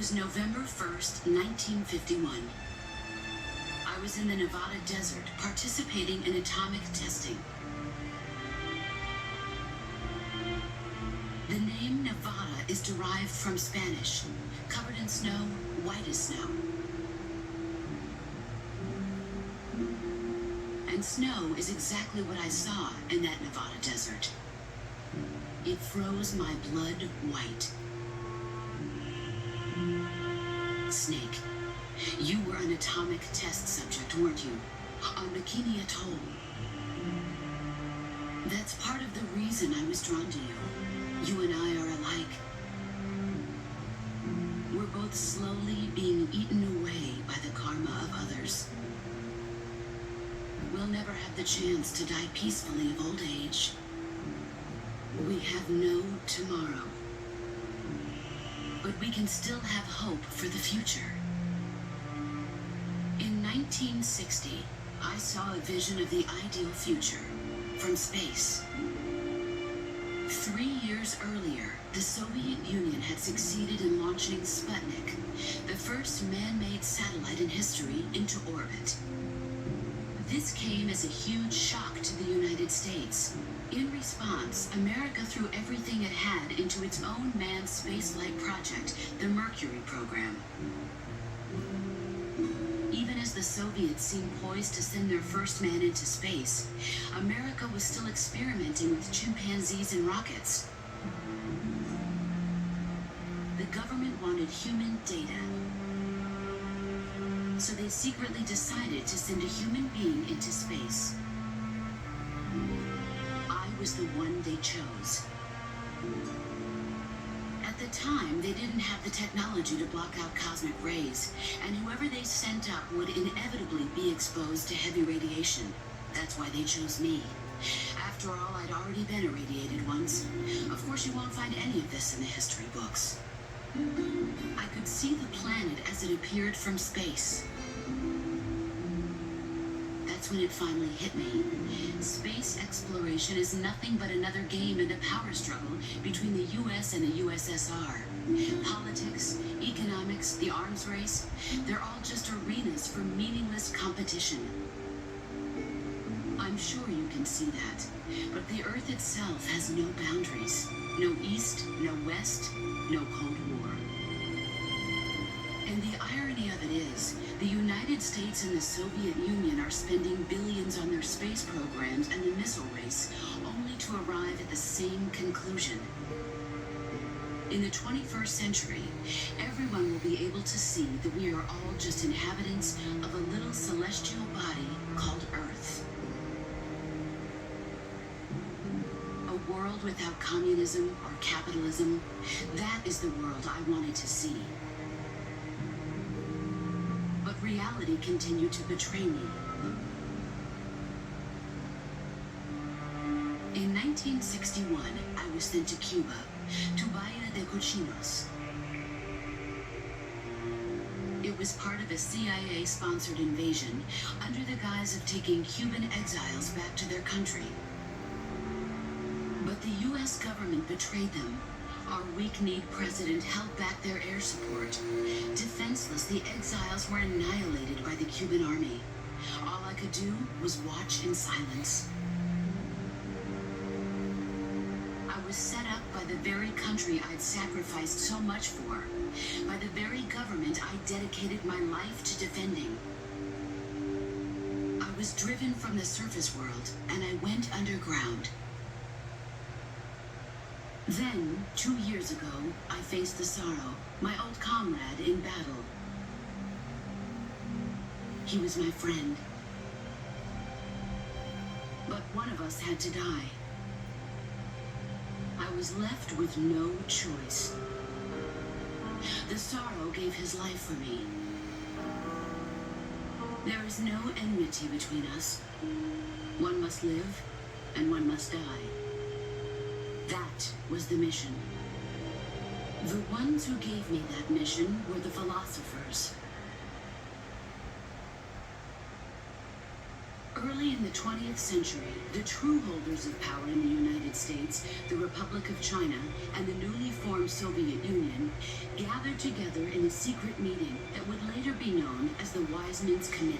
It was November 1st, 1951. I was in the Nevada desert participating in atomic testing. The name Nevada is derived from Spanish, covered in snow, white as snow. And snow is exactly what I saw in that Nevada desert. It froze my blood white. Snake, you were an atomic test subject, weren't you? On Bikini Atoll. That's part of the reason I was drawn to you. You and I are alike. We're both slowly being eaten away by the karma of others. We'll never have the chance to die peacefully of old age. We have no tomorrow. But we can still have hope for the future. In 1960, I saw a vision of the ideal future from space. 3 years earlier, the Soviet Union had succeeded in launching Sputnik, the first man-made satellite in history, into orbit. This came as a huge shock to the United States. In response, America threw everything it had into its own manned spaceflight project, the Mercury program. Even as the Soviets seemed poised to send their first man into space, America was still experimenting with chimpanzees and rockets. The government wanted human data, so they secretly decided to send a human being into space. I was the one they chose. At the time, they didn't have the technology to block out cosmic rays, and whoever they sent up would inevitably be exposed to heavy radiation. That's why they chose me. After all, I'd already been irradiated once. Of course, you won't find any of this in the history books. I could see the planet as it appeared from space. That's when it finally hit me. Space exploration is nothing but another game in a power struggle between the US and the USSR. Politics, economics, the arms race, they're all just arenas for meaningless competition. I'm sure you can see that, but the Earth itself has no boundaries. No East, no West, no Cold War. And the irony of it is, the United States and the Soviet Union are spending billions on their space programs and the missile race, only to arrive at the same conclusion. In the 21st century, everyone will be able to see that we are all just inhabitants of a little celestial body called Earth. A world without communism or capitalism, that is the world I wanted to see. But reality continued to betray me. In 1961, I was sent to Cuba, to Bahia de Cochinos. It was part of a CIA-sponsored invasion under the guise of taking Cuban exiles back to their country. But the US government betrayed them. Our weak-kneed president held back their air support. Defenseless, the exiles were annihilated by the Cuban army. All I could do was watch in silence. I was set up by the very country I'd sacrificed so much for, by the very government I dedicated my life to defending. I was driven from the surface world, and I went underground. Then, 2 years ago, I faced the Sorrow, my old comrade in battle. He was my friend. But one of us had to die. I was left with no choice. The Sorrow gave his life for me. There is no enmity between us. One must live, and one must die. That was the mission. The ones who gave me that mission were the philosophers. Early in the 20th century, the true holders of power in the United States, the Republic of China, and the newly formed Soviet Union gathered together in a secret meeting that would later be known as the Wiseman's Committee.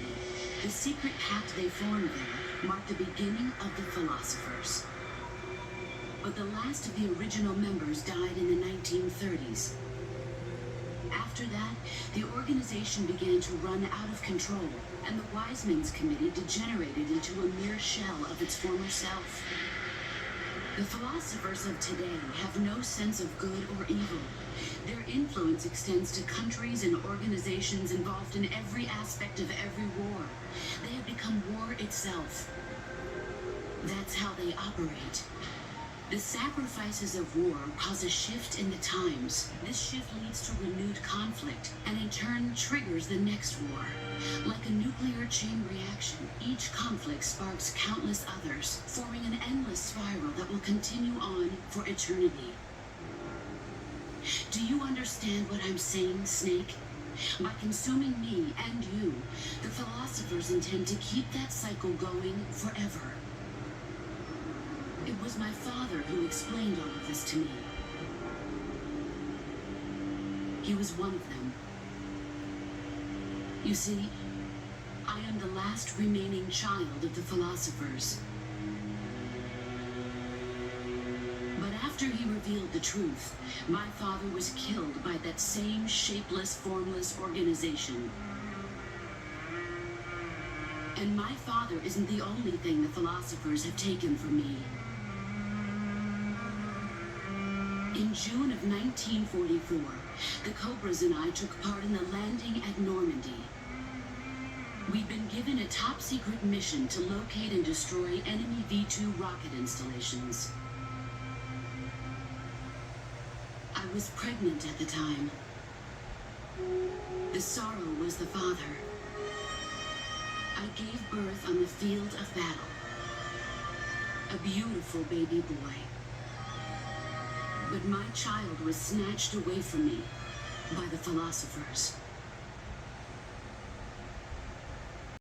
The secret pact they formed there marked the beginning of the philosophers. But the last of the original members died in the 1930s. After that, the organization began to run out of control, and the Wiseman's Committee degenerated into a mere shell of its former self. The philosophers of today have no sense of good or evil. Their influence extends to countries and organizations involved in every aspect of every war. They have become war itself. That's how they operate. The sacrifices of war cause a shift in the times. This shift leads to renewed conflict, and in turn triggers the next war. Like a nuclear chain reaction, each conflict sparks countless others, forming an endless spiral that will continue on for eternity. Do you understand what I'm saying, Snake? By consuming me and you, the philosophers intend to keep that cycle going forever. It was my father who explained all of this to me. He was one of them. You see, I am the last remaining child of the philosophers. But after he revealed the truth, my father was killed by that same shapeless, formless organization. And my father isn't the only thing the philosophers have taken from me. In June of 1944, the Cobras and I took part in the landing at Normandy. We'd been given a top-secret mission to locate and destroy enemy V-2 rocket installations. I was pregnant at the time. The sorrow was the father. I gave birth on the field of battle. A beautiful baby boy. But my child was snatched away from me by the philosophers.